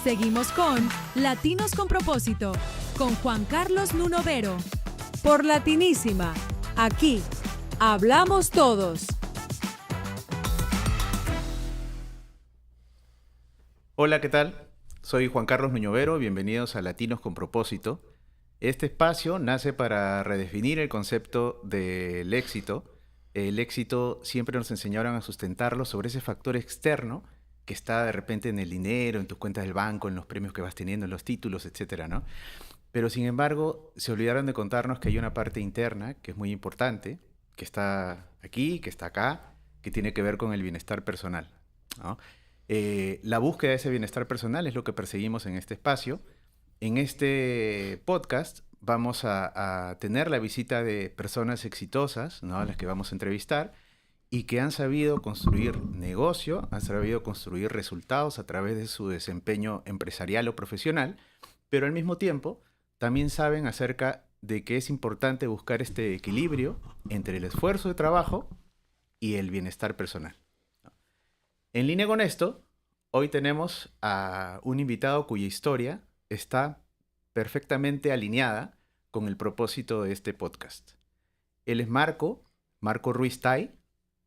Seguimos con Latinos con Propósito, con Juan Carlos Nunovero. Por Latinísima, aquí hablamos todos. Hola, ¿qué tal? Soy Juan Carlos Nuñovero, bienvenidos a Latinos con Propósito. Este espacio nace para redefinir el concepto del éxito. El éxito siempre nos enseñaron a sustentarlo sobre ese factor externo que está de repente en el dinero, en tus cuentas del banco, en los premios que vas teniendo, en los títulos, etcétera, ¿no? Pero sin embargo, se olvidaron de contarnos que hay una parte interna que es muy importante, que está aquí, que está acá, que tiene que ver con el bienestar personal, ¿no? La búsqueda de ese bienestar personal es lo que perseguimos en este espacio. En este podcast vamos a tener la visita de personas exitosas, ¿no?, a las que vamos a entrevistar y que han sabido construir negocio, han sabido construir resultados a través de su desempeño empresarial o profesional, pero al mismo tiempo también saben acerca de que es importante buscar este equilibrio entre el esfuerzo de trabajo y el bienestar personal. En línea con esto, hoy tenemos a un invitado cuya historia está perfectamente alineada con el propósito de este podcast. Él es Marco Ruiz Tai,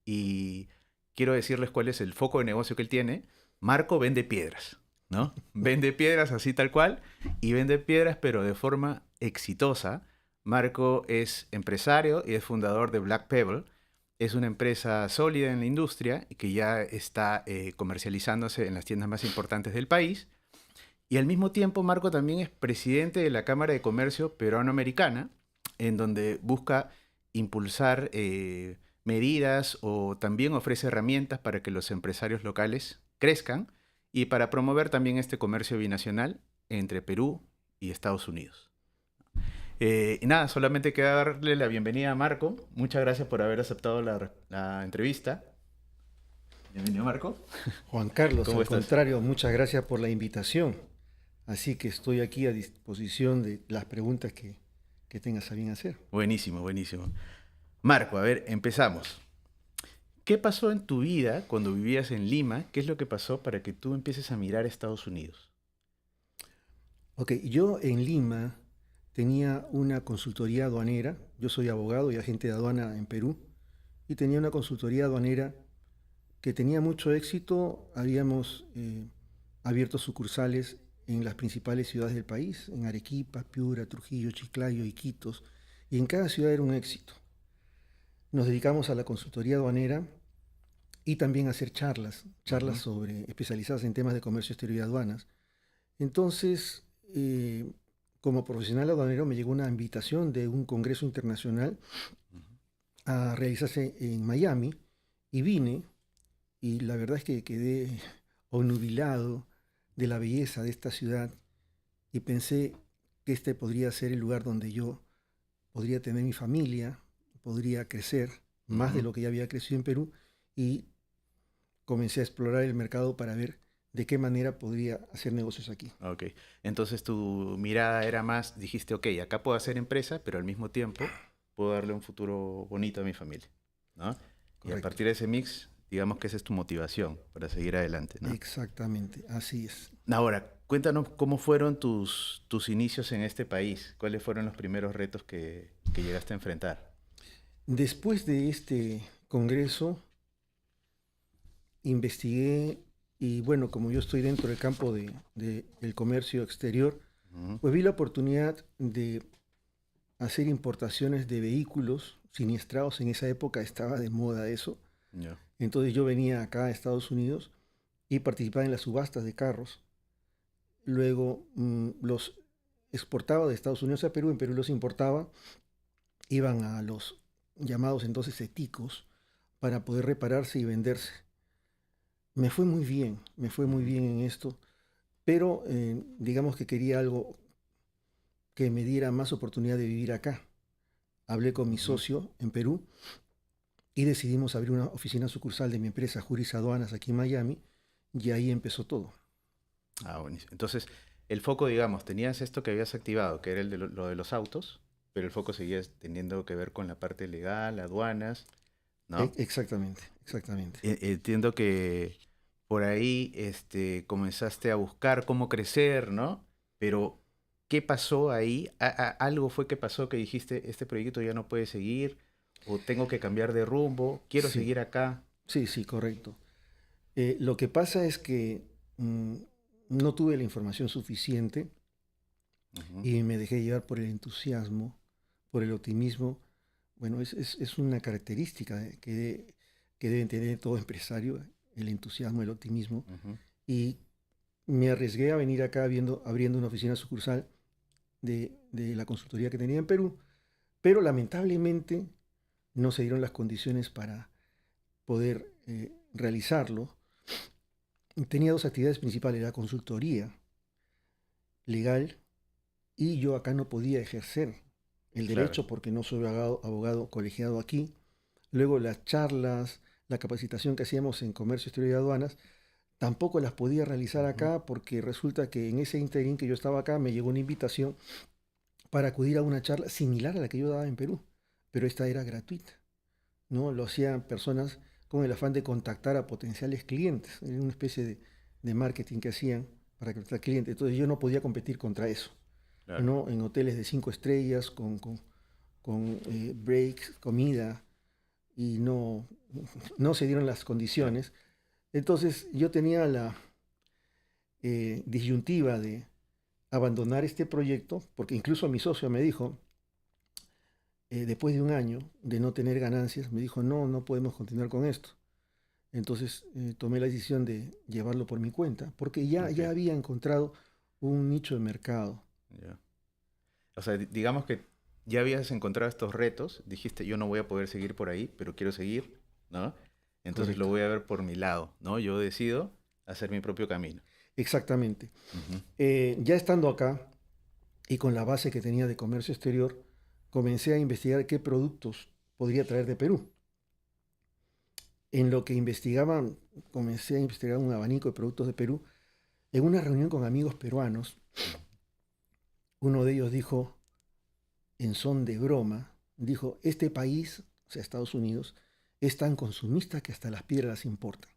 y quiero decirles cuál es el foco de negocio que él tiene. Marco vende piedras, ¿no? Vende piedras así tal cual, y vende piedras pero de forma exitosa. Marco es empresario y es fundador de Black Pebble. Es una empresa sólida en la industria y que ya está comercializándose en las tiendas más importantes del país. Y al mismo tiempo, Marco también es presidente de la Cámara de Comercio Peruano-Americana, en donde busca impulsar medidas o también ofrece herramientas para que los empresarios locales crezcan y para promover también este comercio binacional entre Perú y Estados Unidos. Y nada, solamente queda darle la bienvenida a Marco. Muchas gracias por haber aceptado la entrevista. Bienvenido, Marco. Juan Carlos, ¿Cómo al estás? contrario, muchas gracias por la invitación. Así que estoy aquí a disposición de las preguntas que tengas a bien hacer. Buenísimo, buenísimo. Marco, a ver, empezamos. ¿Qué pasó en tu vida cuando vivías en Lima? ¿Qué es lo que pasó para que tú empieces a mirar a Estados Unidos? Ok, yo en Lima tenía una consultoría aduanera. Yo soy abogado y agente de aduana en Perú. Y tenía una consultoría aduanera que tenía mucho éxito. Habíamos abierto sucursales en las principales ciudades del país, en Arequipa, Piura, Trujillo, Chiclayo, Iquitos. Y en cada ciudad era un éxito. Nos dedicamos a la consultoría aduanera y también a hacer charlas especializadas en temas de comercio exterior y aduanas. Entonces, como profesional aduanero me llegó una invitación de un congreso internacional a realizarse en Miami y vine, y la verdad es que quedé obnubilado de la belleza de esta ciudad y pensé que este podría ser el lugar donde yo podría tener mi familia, podría crecer más de lo que ya había crecido en Perú, y comencé a explorar el mercado para ver de qué manera podría hacer negocios aquí. Ok, entonces tu mirada era más, dijiste, ok, acá puedo hacer empresa, pero al mismo tiempo puedo darle un futuro bonito a mi familia, ¿no? Y a Correcto. partir de ese mix, digamos que esa es tu motivación para seguir adelante, ¿no? Exactamente, así es. Ahora, cuéntanos cómo fueron tus inicios en este país. ¿Cuáles fueron los primeros retos que llegaste a enfrentar? Después de este congreso, investigué y bueno, como yo estoy dentro del campo del comercio exterior, pues vi la oportunidad de hacer importaciones de vehículos siniestrados. En esa época estaba de moda eso. Yeah. Entonces yo venía acá a Estados Unidos y participaba en las subastas de carros. Luego los exportaba de Estados Unidos a Perú, en Perú los importaba, iban a los llamados entonces eticos para poder repararse y venderse. Me fue muy bien en esto, pero digamos que quería algo que me diera más oportunidad de vivir acá. Hablé con mi socio en Perú y decidimos abrir una oficina sucursal de mi empresa Juris Aduanas aquí en Miami, y ahí empezó todo. Ah, buenísimo. Entonces, el foco, digamos, tenías esto que habías activado, que era lo de los autos, pero el foco seguía teniendo que ver con la parte legal, aduanas, ¿no? Exactamente. Entiendo que por ahí comenzaste a buscar cómo crecer, ¿no? Pero, ¿qué pasó ahí? ¿Algo fue que pasó que dijiste, este proyecto ya no puede seguir? ¿O tengo que cambiar de rumbo? ¿Quiero Sí, seguir acá? sí, sí, correcto. Lo que pasa es que no tuve la información suficiente Ujú, y me dejé llevar por el entusiasmo, por el optimismo. Bueno, es una característica que deben tener todo empresario, el entusiasmo, el optimismo. ujú. Y me arriesgué a venir acá abriendo una oficina sucursal de la consultoría que tenía en Perú, pero lamentablemente no se dieron las condiciones para poder realizarlo. Tenía dos actividades principales, la consultoría legal, y yo acá no podía ejercer el Claro. derecho porque no soy abogado colegiado aquí. Luego las charlas, la capacitación que hacíamos en comercio exterior y aduanas, tampoco las podía realizar Ujú, acá porque resulta que en ese interín que yo estaba acá me llegó una invitación para acudir a una charla similar a la que yo daba en Perú, pero esta era gratuita, ¿no? Lo hacían personas con el afán de contactar a potenciales clientes, era una especie de marketing que hacían para captar clientes. Entonces yo no podía competir contra eso, claro. ¿no? En hoteles de 5 estrellas, con breaks, comida, y no se dieron las Claro. condiciones. Entonces yo tenía la disyuntiva de abandonar este proyecto, porque incluso mi socio me dijo, después de un año de no tener ganancias, me dijo, no, no podemos continuar con esto. Entonces tomé la decisión de llevarlo por mi cuenta, porque ya Ok, había encontrado un nicho de mercado. ya. O sea, digamos que ya habías encontrado estos retos, dijiste, yo no voy a poder seguir por ahí, pero quiero seguir, ¿no? Entonces lo Correcto. voy a ver por mi lado, ¿no? Yo decido hacer mi propio camino. Exactamente. Ujú, Ya estando acá y con la base que tenía de comercio exterior, comencé a investigar qué productos podría traer de Perú. En lo que investigaba, comencé a investigar un abanico de productos de Perú. En una reunión con amigos peruanos, ujú. uno de ellos dijo, en son de broma, dijo, este país, o sea, Estados Unidos, es tan consumista que hasta las piedras las importan.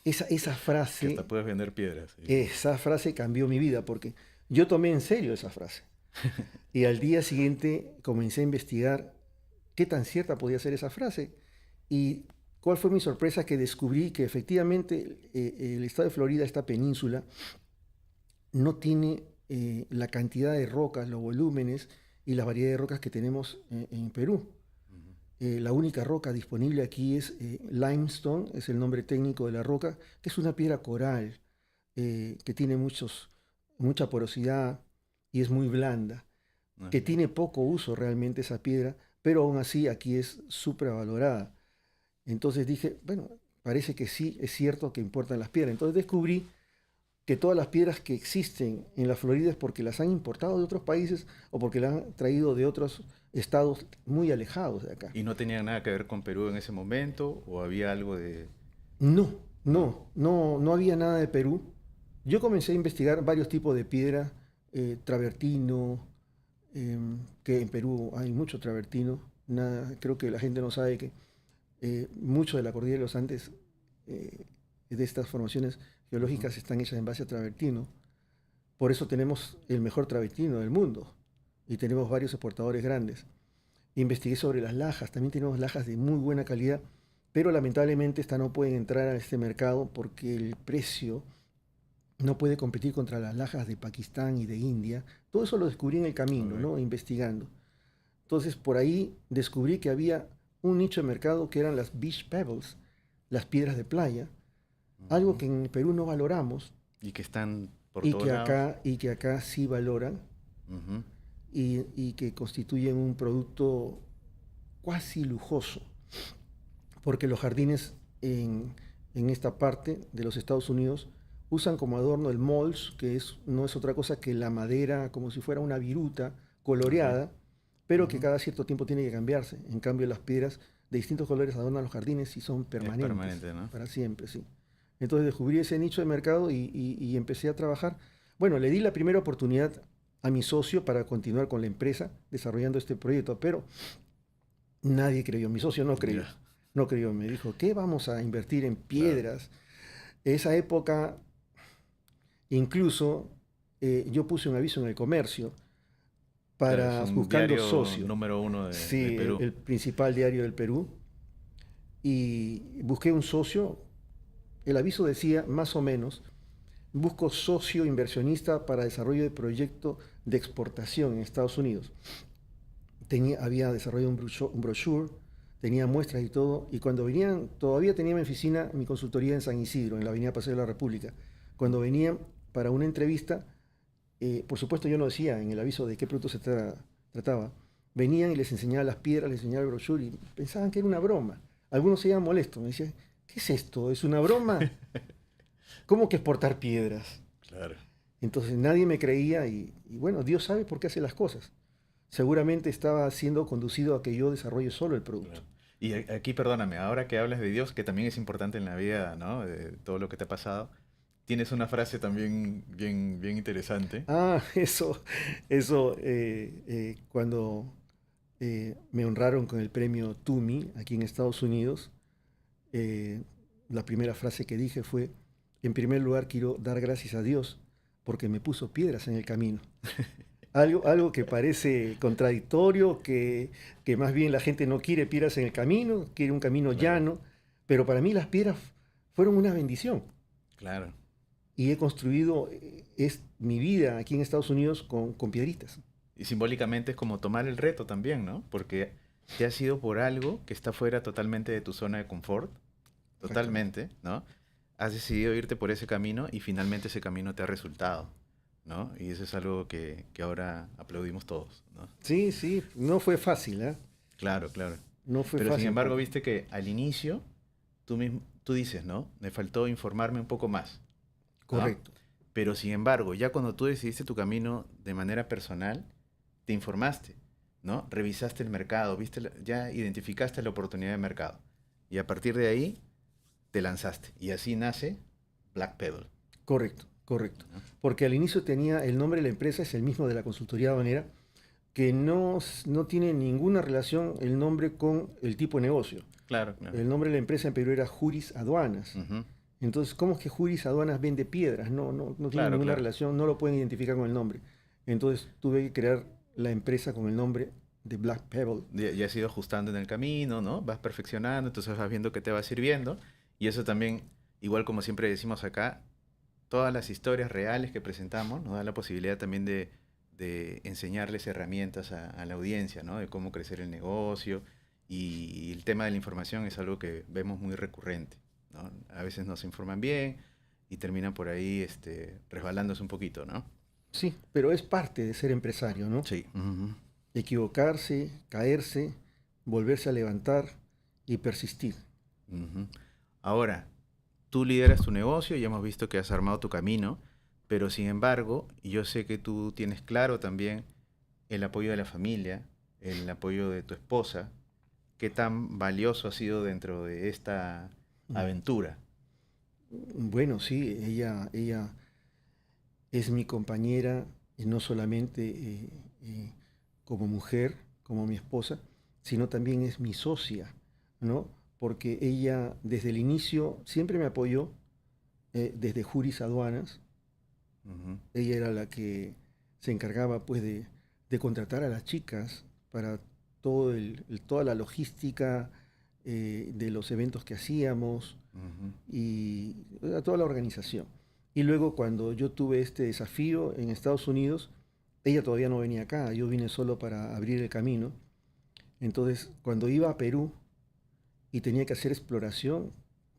Esa Que hasta frase, puedes vender piedras. Sí. esa frase cambió mi vida porque yo tomé en serio esa frase. Y al día siguiente comencé a investigar qué tan cierta podía ser esa frase. Y cuál fue mi sorpresa que descubrí que efectivamente el estado de Florida, esta península, no tiene la cantidad de rocas, los volúmenes y la variedad de rocas que tenemos en Perú. Ujú, La única roca disponible aquí es limestone, es el nombre técnico de la roca, que es una piedra coral que tiene mucha porosidad y es muy blanda, que ok. tiene poco uso realmente esa piedra, pero aún así aquí es supravalorada. Entonces dije, bueno, parece que sí es cierto que importan las piedras. Entonces descubrí que todas las piedras que existen en la Florida es porque las han importado de otros países o porque las han traído de otros estados muy alejados de acá. ¿Y no tenía nada que ver con Perú en ese momento? ¿O había algo de...? No, No. no había nada de Perú. Yo comencé a investigar varios tipos de piedra, travertino, que en Perú hay mucho travertino. Creo que la gente no sabe que mucho de la cordillera de los Andes, eh, de estas formaciones Ujú, geológicas, están hechas en base a travertino. Por eso tenemos el mejor travertino del mundo y tenemos varios exportadores grandes. Investigué sobre las lajas, también tenemos lajas de muy buena calidad, pero lamentablemente estas no pueden entrar a este mercado porque el precio no puede competir contra las lajas de Pakistán y de India. Todo eso lo descubrí en el camino, ok, ¿no? Investigando. Entonces por ahí descubrí que había un nicho de mercado que eran las beach pebbles, las piedras de playa, algo ujú. que en Perú no valoramos Y que están por y todos lados. que acá sí valoran Ujú, y que constituyen un producto cuasi lujoso, porque los jardines en esta parte de los Estados Unidos usan como adorno el mulch, que no es otra cosa que la madera como si fuera una viruta ok, coloreada, pero que ujú. cada cierto tiempo tiene que cambiarse. En cambio, las piedras de distintos colores adornan los jardines y son Es permanentes, permanente, ¿no? para siempre, sí. Entonces descubrí ese nicho de mercado y empecé a trabajar. Bueno, le di la primera oportunidad a mi socio para continuar con la empresa desarrollando este proyecto, pero nadie creyó, mi socio no creyó, Ya, no creyó, me dijo, ¿qué vamos a invertir en claro. piedras? Esa época, incluso, yo puse un aviso en El Comercio para Es un buscando diario socio. número uno Sí, de Perú. el principal diario del Perú. Y busqué un socio. El aviso decía, más o menos, busco socio inversionista para desarrollo de proyecto de exportación en Estados Unidos. Había desarrollado un brochure, tenía muestras y todo, y cuando venían, todavía tenía mi oficina, mi consultoría en San Isidro, en la avenida Paseo de la República. Cuando venían para una entrevista, por supuesto yo no decía en el aviso de qué producto se trataba, venían y les enseñaba las piedras, les enseñaba el brochure y pensaban que era una broma. Algunos se iban molestos, me decían, ¿qué es esto? ¿Es una broma? ¿Cómo que exportar piedras? Claro. Entonces nadie me creía y bueno, Dios sabe por qué hace las cosas. Seguramente estaba siendo conducido a que yo desarrolle solo el producto. Claro. Y aquí, perdóname, ahora que hablas de Dios, que también es importante en la vida, ¿no? De todo lo que te ha pasado, tienes una frase también bien interesante. Ah, eso, cuando me honraron con el premio TUMI aquí en Estados Unidos, eh, la primera frase que dije fue, en primer lugar quiero dar gracias a Dios porque me puso piedras en el camino. Algo que parece contradictorio, que más bien la gente no quiere piedras en el camino, quiere un camino Claro, llano, pero para mí las piedras fueron una bendición. claro. Y he construido mi vida aquí en Estados Unidos con piedritas. Y simbólicamente es como tomar el reto también, ¿no? Porque te has ido por algo que está fuera totalmente de tu zona de confort, Exactamente. totalmente, ¿no? Has decidido irte por ese camino y finalmente ese camino te ha resultado, ¿no? Y eso es algo que ahora aplaudimos todos, ¿no? Sí, sí, no fue fácil, ¿eh? Claro, claro. No fue Pero sin fácil. embargo, viste que al inicio tú dices, ¿no? Me faltó informarme un poco más, ¿no? Correcto. Pero sin embargo, ya cuando tú decidiste tu camino de manera personal, te informaste, ¿no? Revisaste el mercado, ya identificaste la oportunidad de mercado. Y a partir de ahí te lanzaste. Y así nace Black Pedal, Correcto, correcto. ¿no? Porque al inicio tenía el nombre de la empresa, es el mismo de la consultoría aduanera, que no tiene ninguna relación el nombre con el tipo de negocio. Claro, claro. El nombre de la empresa en Perú era Juris Aduanas. Ujú. Entonces, ¿cómo es que Juris Aduanas vende piedras? No tiene Claro, ninguna claro. relación, no lo pueden identificar con el nombre. Entonces tuve que crear la empresa con el nombre de Black Pebble. Ya has ido ajustando en el camino, ¿no? Vas perfeccionando, entonces vas viendo qué te va sirviendo. Y eso también, igual como siempre decimos acá, todas las historias reales que presentamos nos da la posibilidad también de enseñarles herramientas a la audiencia, ¿no? De cómo crecer el negocio. Y el tema de la información es algo que vemos muy recurrente, ¿no? A veces no se informan bien y terminan por ahí resbalándose un poquito, ¿no? Sí, pero es parte de ser empresario, ¿no? Sí. Ujú. Equivocarse, caerse, volverse a levantar y persistir. Ujú. Ahora, tú lideras tu negocio, ya hemos visto que has armado tu camino, pero sin embargo, yo sé que tú tienes claro también el apoyo de la familia, el apoyo de tu esposa, qué tan valioso ha sido dentro de esta Mm. aventura. Bueno, sí, ella es mi compañera, y no solamente como mujer, como mi esposa, sino también es mi socia, ¿no? Porque ella desde el inicio siempre me apoyó, desde Juris Aduanas. Ujú. Ella era la que se encargaba pues de contratar a las chicas para toda la logística de los eventos que hacíamos Ujú. y a toda la organización. Y luego cuando yo tuve este desafío en Estados Unidos, ella todavía no venía acá, yo vine solo para abrir el camino. Entonces, cuando iba a Perú y tenía que hacer exploración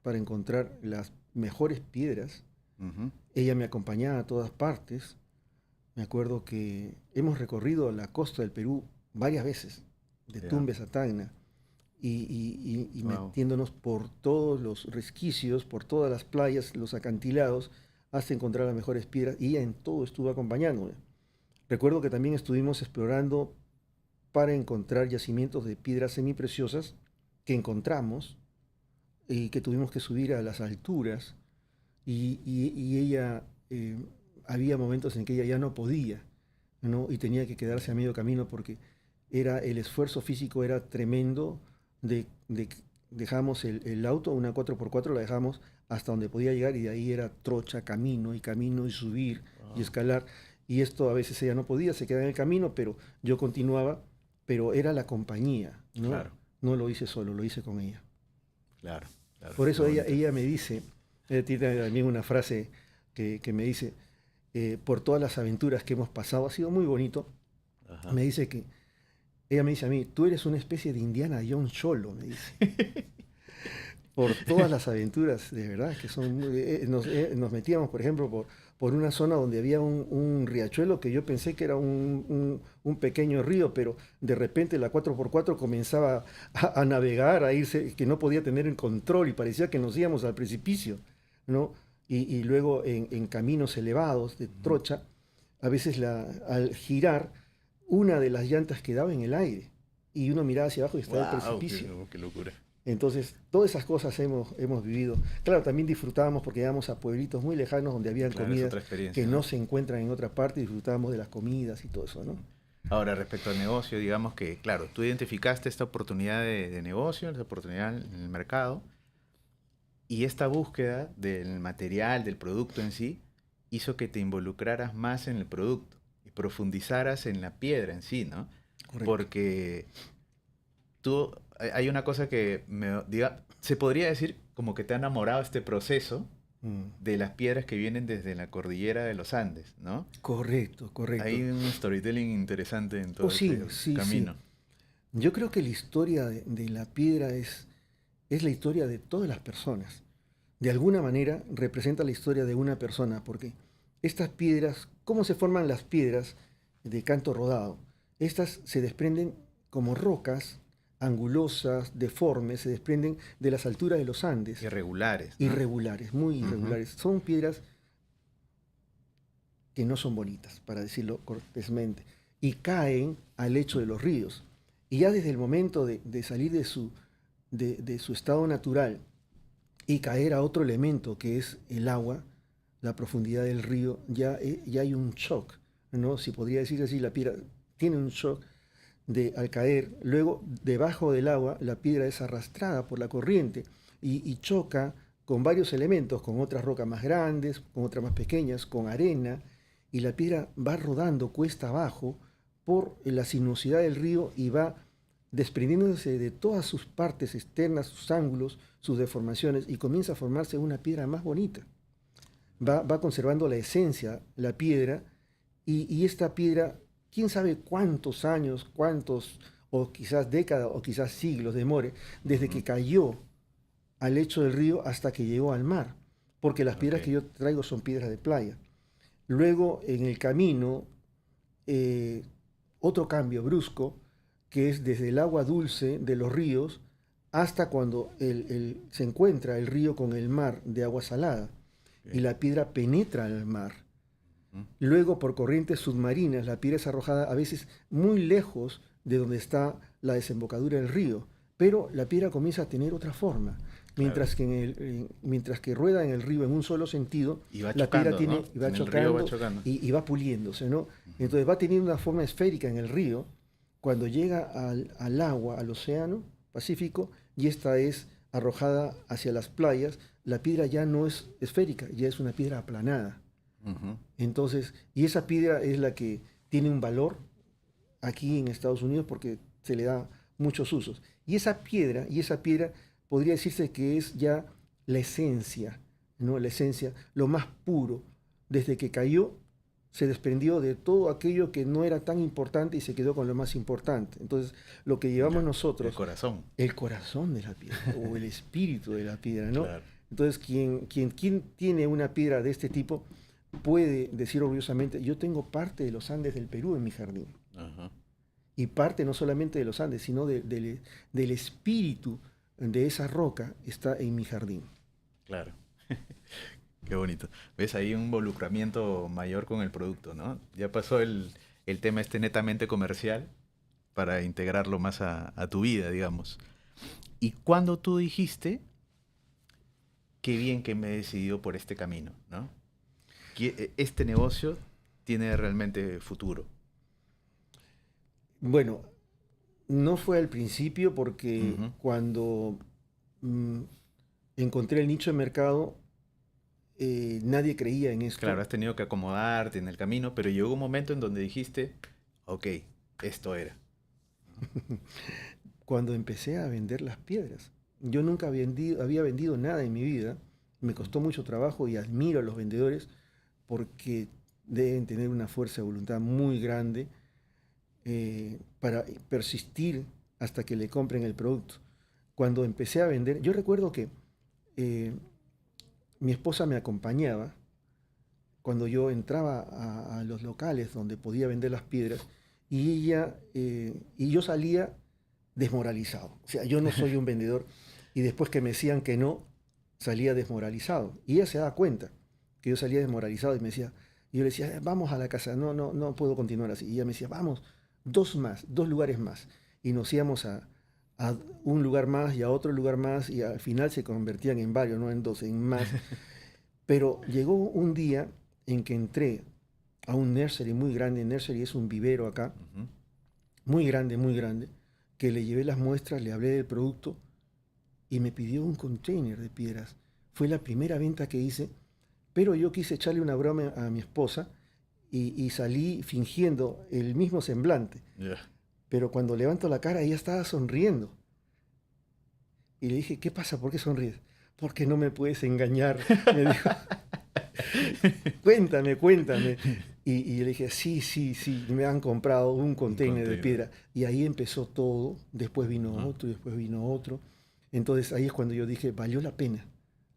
para encontrar las mejores piedras, Ujú. ella me acompañaba a todas partes. Me acuerdo que hemos recorrido la costa del Perú varias veces, de Ya. Tumbes a Tacna, y Wow. metiéndonos por todos los resquicios, por todas las playas, los acantilados, hasta encontrar las mejores piedras, y ella en todo estuvo acompañándome. Recuerdo que también estuvimos explorando para encontrar yacimientos de piedras semipreciosas que encontramos y que tuvimos que subir a las alturas, y ella, había momentos en que ella ya no podía, ¿no? Y tenía que quedarse a medio camino porque el esfuerzo físico era tremendo de dejamos el auto, una 4x4, la dejamos hasta donde podía llegar y de ahí era trocha, camino y subir y escalar. Y esto a veces ella no podía, se quedaba en el camino, pero yo continuaba, pero era la compañía, ¿no? Claro. No lo hice solo, lo hice con ella. Claro, claro. Por eso Qué bonito. ella me dice, ella tiene también una frase que me dice, por todas las aventuras que hemos pasado, ha sido muy bonito. Ajá. Me dice que, ella me dice a mí, tú eres una especie de Indiana Jones cholo, me dice. Por todas las aventuras, de verdad, que son nos metíamos, por ejemplo, por una zona donde había un riachuelo que yo pensé que era un pequeño río, pero de repente la 4x4 comenzaba a navegar, a irse, que no podía tener el control y parecía que nos íbamos al precipicio, ¿no? Y luego en caminos elevados de trocha, a veces al girar, una de las llantas quedaba en el aire y uno miraba hacia abajo y estaba el Wow, precipicio. qué locura. Entonces, todas esas cosas hemos vivido. Claro, también disfrutábamos porque íbamos a pueblitos muy lejanos donde habían Claro, es comidas otra experiencia, que ¿no? no se encuentran en otra parte y disfrutábamos de las comidas y todo eso, ¿no? Ahora, respecto al negocio, digamos que, claro, tú identificaste esta oportunidad de negocio, esta oportunidad en el mercado, y esta búsqueda del material, del producto en sí, hizo que te involucraras más en el producto y profundizaras en la piedra en sí, ¿no? Correcto. Porque hay una cosa que se podría decir como que te ha enamorado este proceso de las piedras que vienen desde la cordillera de los Andes, ¿no? Correcto. Hay un storytelling interesante en todo Sí, este sí. camino. Yo creo que la historia de la piedra es la historia de todas las personas. De alguna manera representa la historia de una persona, porque estas piedras, ¿cómo se forman las piedras de canto rodado? Estas se desprenden como rocas angulosas, deformes, se desprenden de las alturas de los Andes. Irregulares, ¿no? Irregulares, muy irregulares. Son piedras que no son bonitas, para decirlo cortésmente, y caen al lecho de los ríos. Y ya desde el momento de salir de su estado natural y caer a otro elemento que es el agua, la profundidad del río, ya hay un shock, ¿no? Si podría decirse así, la piedra tiene un shock al caer. Luego, debajo del agua, la piedra es arrastrada por la corriente y choca con varios elementos, con otras rocas más grandes, con otras más pequeñas, con arena, y la piedra va rodando cuesta abajo por la sinuosidad del río y va desprendiéndose de todas sus partes externas, sus ángulos, sus deformaciones, y comienza a formarse una piedra más bonita. Va conservando la esencia, la piedra, y esta piedra, quién sabe cuántos años, o quizás décadas, o quizás siglos demore, desde que cayó al lecho del río hasta que llegó al mar, porque las piedras que yo traigo son piedras de playa. Luego, en el camino, otro cambio brusco, que es desde el agua dulce de los ríos hasta cuando se encuentra el río con el mar de agua salada, y la piedra penetra al mar. Luego, por corrientes submarinas, la piedra es arrojada a veces muy lejos de donde está la desembocadura del río, pero la piedra comienza a tener otra forma. Mientras que rueda en el río en un solo sentido, la piedra va chocando y va puliéndose, ¿no? Entonces va teniendo una forma esférica en el río. Cuando llega al agua, al océano Pacífico, y esta es arrojada hacia las playas, la piedra ya no es esférica, ya es una piedra aplanada. Entonces, y esa piedra es la que tiene un valor aquí en Estados Unidos porque se le da muchos usos. Y esa piedra podría decirse que es ya la esencia, ¿no? La esencia, lo más puro. Desde que cayó, se desprendió de todo aquello que no era tan importante y se quedó con lo más importante. Entonces, lo que llevamos nosotros... El corazón de la piedra, o el espíritu de la piedra, ¿no? Claro. Entonces, quien tiene una piedra de este tipo puede decir orgullosamente, yo tengo parte de los Andes del Perú en mi jardín. Y parte no solamente de los Andes, sino del espíritu de esa roca está en mi jardín. Claro. Qué bonito. ¿Ves? Ahí un involucramiento mayor con el producto, ¿no? Ya pasó el tema netamente comercial para integrarlo más a tu vida, digamos. Y cuando tú dijiste, qué bien que me he decidido por este camino, ¿no? Que este negocio tiene realmente futuro. Bueno, no fue al principio porque cuando mm, encontré el nicho de mercado, nadie creía en esto. Claro, has tenido que acomodarte en el camino, pero llegó un momento en donde dijiste, ok, esto era. Cuando empecé a vender las piedras. Yo nunca había vendido nada en mi vida. Me costó mucho trabajo y admiro a los vendedores porque deben tener una fuerza de voluntad muy grande para persistir hasta que le compren el producto. Cuando empecé a vender, yo recuerdo que eh, mi esposa me acompañaba cuando yo entraba a los locales donde podía vender las piedras y yo salía desmoralizado. O sea, yo no soy un vendedor y después que me decían que no, salía desmoralizado. Y ella se daba cuenta que yo salía desmoralizado y me decía, y yo le decía, vamos a la casa, no puedo continuar así. Y ella me decía, vamos, dos lugares más. Y nos íbamos a un lugar más y a otro lugar más y al final se convertían en varios, no en dos, en más. Pero llegó un día en que entré a un nursery muy grande. Nursery es un vivero acá, Ujú. muy grande, que le llevé las muestras, le hablé del producto y me pidió un container de piedras. Fue la primera venta que hice, pero yo quise echarle una broma a mi esposa y salí fingiendo el mismo semblante. Ya. Pero cuando levanto la cara, ella estaba sonriendo. Y le dije, ¿qué pasa? ¿Por qué sonríes? Porque no me puedes engañar, me dijo. Cuéntame. Y yo le dije, sí, me han comprado un container de container. piedra. Y ahí empezó todo, después vino otro, y después vino otro. Entonces ahí es cuando yo dije, valió la pena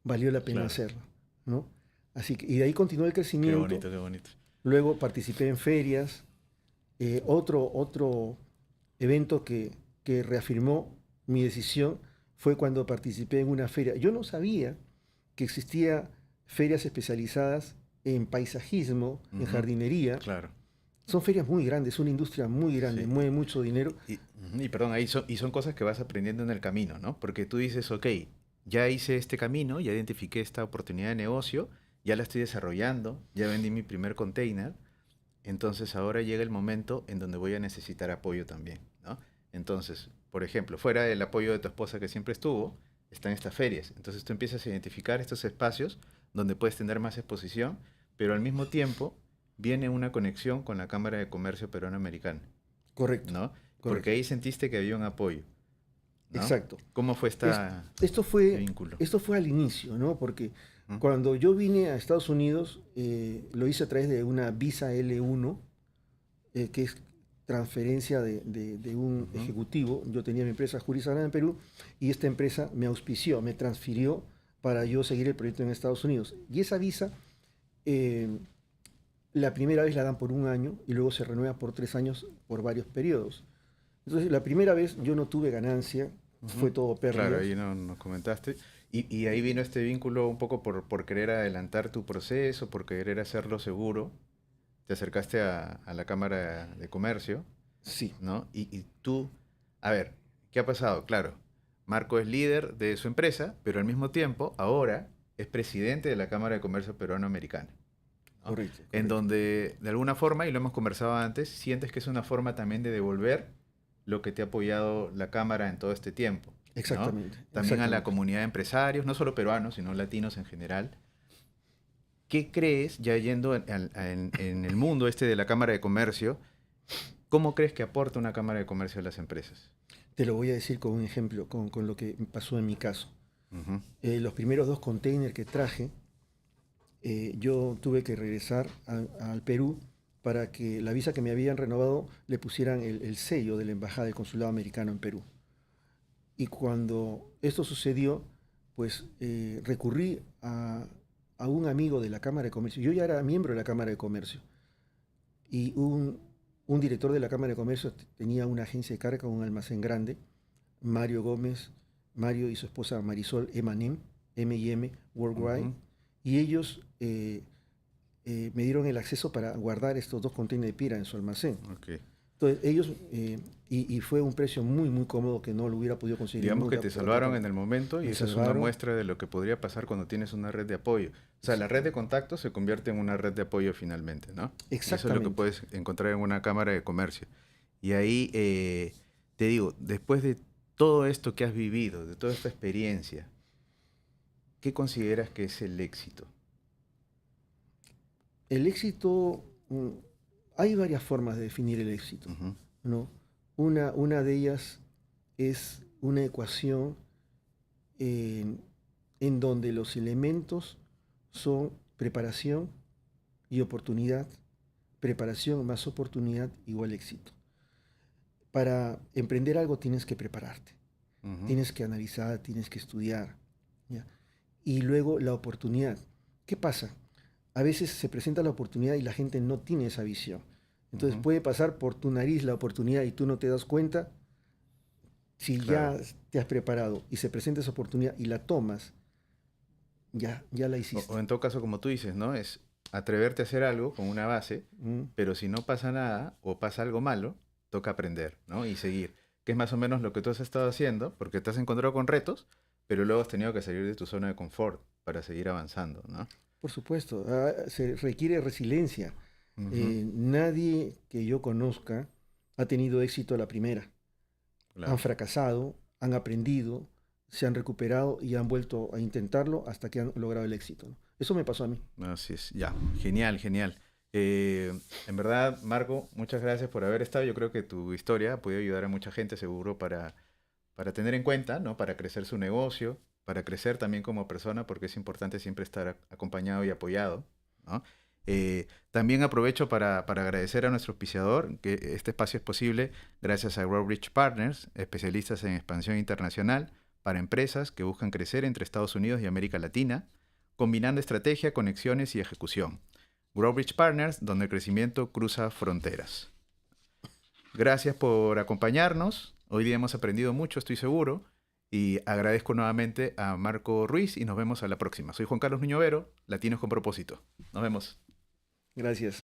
Claro. hacerlo, ¿no? Así que, y de ahí continuó el Qué crecimiento. bonito, qué bonito. Luego participé en ferias. Otro evento que reafirmó mi decisión fue cuando participé en una feria. Yo no sabía que existía ferias especializadas en paisajismo, en Ujú. jardinería. Claro. Son ferias muy grandes, una industria muy grande, Sí. mueve mucho dinero. Y perdón, ahí son cosas que vas aprendiendo en el camino, ¿no? Porque tú dices, ok, ya hice este camino, ya identifiqué esta oportunidad de negocio, ya la estoy desarrollando, ya vendí mi primer container, entonces ahora llega el momento en donde voy a necesitar apoyo también, ¿no? Entonces, por ejemplo, fuera del apoyo de tu esposa que siempre estuvo, están estas ferias. Entonces tú empiezas a identificar estos espacios donde puedes tener más exposición, pero al mismo tiempo viene una conexión con la Cámara de Comercio Peruano-Americana, Correcto, ¿no? Porque correcto. ahí sentiste que había un apoyo, ¿no? Exacto. ¿Cómo fue Es- este esto vínculo? fue al inicio, ¿no? Porque ¿Mm? cuando yo vine a Estados Unidos, lo hice a través de una visa L1, que es transferencia de un Ujú. ejecutivo. Yo tenía mi empresa Juris Arana en Perú y esta empresa me auspició, me transfirió para yo seguir el proyecto en Estados Unidos. Y esa visa, eh, la primera vez la dan por un año y luego se renueva por 3 años por varios periodos. Entonces, la primera vez yo no tuve ganancia, fue Ujú. todo Claro, pérdidas. ahí nos comentaste. Y ahí vino este vínculo un poco por querer adelantar tu proceso, por querer hacerlo seguro. Te acercaste a la Cámara de Comercio, Sí, ¿no? Y tú, a ver, ¿qué ha pasado? Claro, Marco es líder de su empresa, pero al mismo tiempo, ahora es presidente de la Cámara de Comercio Peruano-Americana, ¿no? correcto, En correcto. donde, de alguna forma, y lo hemos conversado antes, sientes que es una forma también de devolver lo que te ha apoyado la Cámara en todo este tiempo, ¿no? Exactamente, También a la exactamente. comunidad de empresarios, no solo peruanos, sino latinos en general. ¿Qué crees, ya yendo en el mundo este de la Cámara de Comercio, cómo crees que aporta una Cámara de Comercio a las empresas? Te lo voy a decir con un ejemplo, con lo que pasó en mi caso. Ujú. Los primeros 2 containers que traje, yo tuve que regresar al Perú para que la visa que me habían renovado le pusieran el sello de la Embajada del Consulado Americano en Perú. Y cuando esto sucedió, pues recurrí a un amigo de la Cámara de Comercio. Yo ya era miembro de la Cámara de Comercio. Y un director de la Cámara de Comercio tenía una agencia de carga, un almacén grande, Mario Gómez, Mario y su esposa Marisol M&M, M&M Worldwide, Ujú. y ellos me dieron el acceso para guardar estos 2 containers de pira en su almacén. Ok. Entonces ellos, y fue un precio muy, muy cómodo que no lo hubiera podido conseguir en Digamos que nunca te por otra salvaron parte. en el momento y Me esa es una salvaron, muestra de lo que podría pasar cuando tienes una red de apoyo. O sea, la red de contactos se convierte en una red de apoyo finalmente, ¿no? Y eso es lo que exactamente. puedes encontrar en una Cámara de Comercio. Y ahí, te digo, después de todo esto que has vivido, de toda esta experiencia, ¿qué consideras que es el éxito? El éxito, hay varias formas de definir el éxito, Ujú. ¿no? Una de ellas es una ecuación en donde los elementos son preparación y oportunidad. Preparación más oportunidad igual éxito. Para emprender algo tienes que prepararte, Ujú. tienes que analizar, tienes que estudiar, ¿ya? Y luego la oportunidad. ¿Qué pasa? A veces se presenta la oportunidad y la gente no tiene esa visión. Entonces Ujú. puede pasar por tu nariz la oportunidad y tú no te das cuenta. Si Claro. ya te has preparado y se presenta esa oportunidad y la tomas, ya la O hiciste. en todo caso, como tú dices, ¿no? Es atreverte a hacer algo con una base, ¿Mm? pero si no pasa nada o pasa algo malo, toca aprender, ¿no? Y seguir. Que es más o menos lo que tú has estado haciendo, porque te has encontrado con retos, pero luego has tenido que salir de tu zona de confort para seguir avanzando, ¿no? Por supuesto, se requiere resiliencia. Ujú. Nadie que yo conozca ha tenido éxito a la primera. Han Claro. fracasado, han aprendido, se han recuperado y han vuelto a intentarlo hasta que han logrado el éxito, ¿no? Eso me pasó a mí. Así es, ya, genial, genial. En verdad, Marco, muchas gracias por haber estado. Yo creo que tu historia ha podido ayudar a mucha gente, seguro, para tener en cuenta, ¿no? Para crecer su negocio, para crecer también como persona, porque es importante siempre estar acompañado y apoyado, ¿no? También aprovecho para agradecer a nuestro auspiciador, que este espacio es posible gracias a Growbridge Partners, especialistas en expansión internacional para empresas que buscan crecer entre Estados Unidos y América Latina, combinando estrategia, conexiones y ejecución. Growbridge Partners, donde el crecimiento cruza fronteras. Gracias por acompañarnos. Hoy día hemos aprendido mucho, estoy seguro. Y agradezco nuevamente a Marco Ruiz y nos vemos a la próxima. Soy Juan Carlos Nuñovero, Latinos con Propósito. Nos vemos. Gracias.